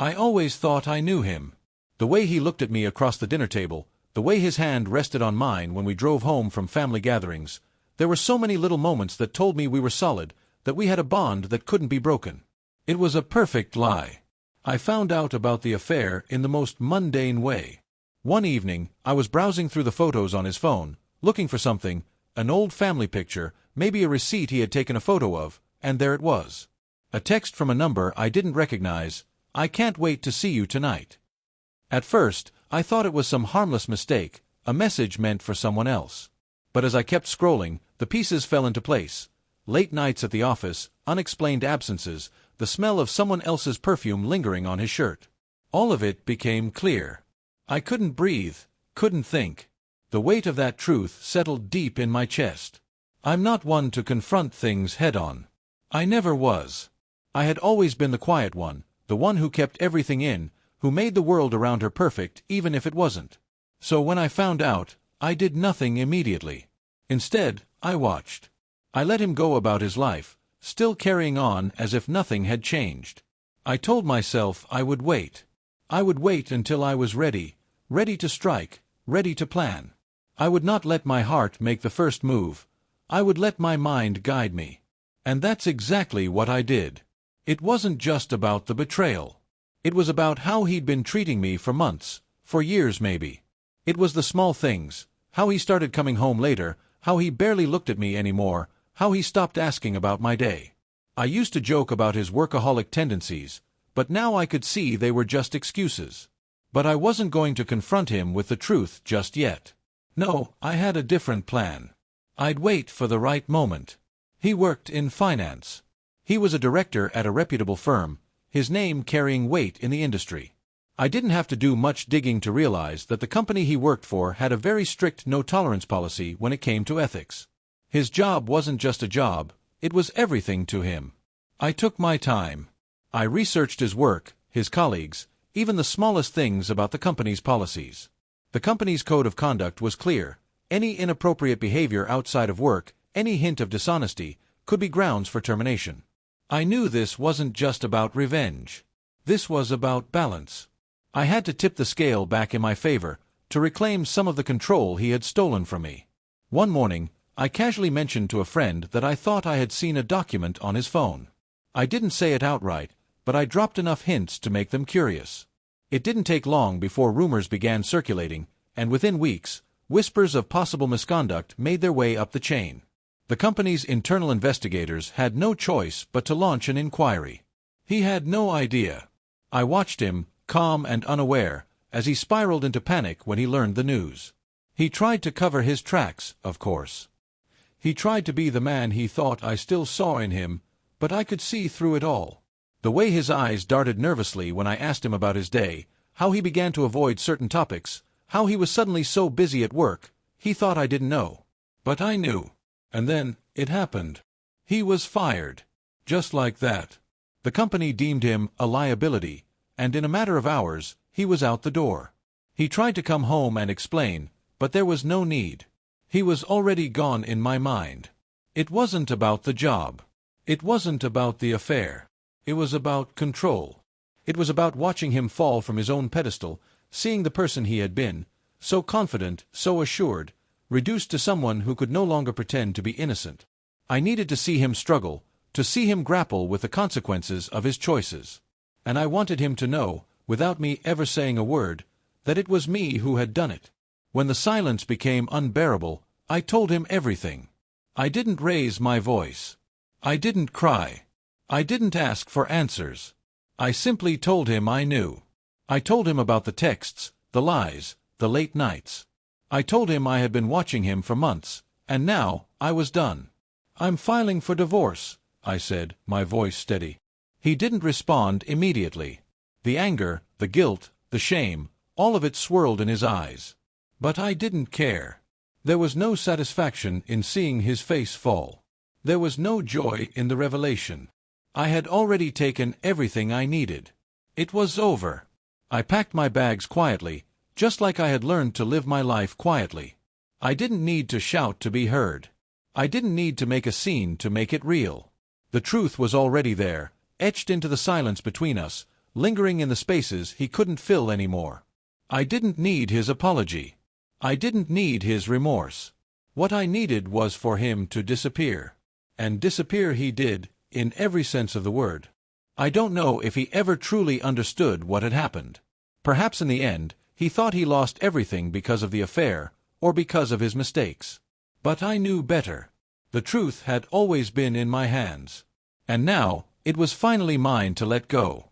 I always thought I knew him. The way he looked at me across the dinner table, the way his hand rested on mine when we drove home from family gatherings, there were so many little moments that told me we were solid, that we had a bond that couldn't be broken. It was a perfect lie. I found out about the affair in the most mundane way. One evening, I was browsing through the photos on his phone, looking for something, an old family picture, maybe a receipt he had taken a photo of, and there it was. A text from a number I didn't recognize. "I can't wait to see you tonight." At first, I thought it was some harmless mistake, a message meant for someone else. But as I kept scrolling, the pieces fell into place. Late nights at the office, unexplained absences, the smell of someone else's perfume lingering on his shirt. All of it became clear. I couldn't breathe, couldn't think. The weight of that truth settled deep in my chest. I'm not one to confront things head-on. I never was. I had always been the quiet one, the one who kept everything in, who made the world around her perfect even if it wasn't. So when I found out, I did nothing immediately. Instead, I watched. I let him go about his life, still carrying on as if nothing had changed. I told myself I would wait. I would wait until I was ready, ready to strike, ready to plan. I would not let my heart make the first move. I would let my mind guide me. And that's exactly what I did. It wasn't just about the betrayal. It was about how he'd been treating me for months, for years maybe. It was the small things, how he started coming home later, how he barely looked at me anymore, how he stopped asking about my day. I used to joke about his workaholic tendencies, but now I could see they were just excuses. But I wasn't going to confront him with the truth just yet. No, I had a different plan. I'd wait for the right moment. He worked in finance. He was a director at a reputable firm, his name carrying weight in the industry. I didn't have to do much digging to realize that the company he worked for had a very strict no-tolerance policy when it came to ethics. His job wasn't just a job, it was everything to him. I took my time. I researched his work, his colleagues, even the smallest things about the company's policies. The company's code of conduct was clear. Any inappropriate behavior outside of work, any hint of dishonesty, could be grounds for termination. I knew this wasn't just about revenge. This was about balance. I had to tip the scale back in my favor, to reclaim some of the control he had stolen from me. One morning, I casually mentioned to a friend that I thought I had seen a document on his phone. I didn't say it outright, but I dropped enough hints to make them curious. It didn't take long before rumors began circulating, and within weeks, whispers of possible misconduct made their way up the chain. The company's internal investigators had no choice but to launch an inquiry. He had no idea. I watched him, calm and unaware, as he spiraled into panic when he learned the news. He tried to cover his tracks, of course. He tried to be the man he thought I still saw in him, but I could see through it all. The way his eyes darted nervously when I asked him about his day, how he began to avoid certain topics, how he was suddenly so busy at work, he thought I didn't know. But I knew. And then, it happened. He was fired. Just like that. The company deemed him a liability, and in a matter of hours, he was out the door. He tried to come home and explain, but there was no need. He was already gone in my mind. It wasn't about the job. It wasn't about the affair. It was about control. It was about watching him fall from his own pedestal, seeing the person he had been, so confident, so assured, reduced to someone who could no longer pretend to be innocent. I needed to see him struggle, to see him grapple with the consequences of his choices. And I wanted him to know, without me ever saying a word, that it was me who had done it. When the silence became unbearable, I told him everything. I didn't raise my voice. I didn't cry. I didn't ask for answers. I simply told him I knew. I told him about the texts, the lies, the late nights. I told him I had been watching him for months, and now I was done. "I'm filing for divorce," I said, my voice steady. He didn't respond immediately. The anger, the guilt, the shame, all of it swirled in his eyes. But I didn't care. There was no satisfaction in seeing his face fall. There was no joy in the revelation. I had already taken everything I needed. It was over. I packed my bags quietly, just like I had learned to live my life quietly. I didn't need to shout to be heard. I didn't need to make a scene to make it real. The truth was already there, etched into the silence between us, lingering in the spaces he couldn't fill anymore. I didn't need his apology. I didn't need his remorse. What I needed was for him to disappear. And disappear he did, in every sense of the word. I don't know if he ever truly understood what had happened. Perhaps in the end, he thought he lost everything because of the affair, or because of his mistakes. But I knew better. The truth had always been in my hands. And now, it was finally mine to let go.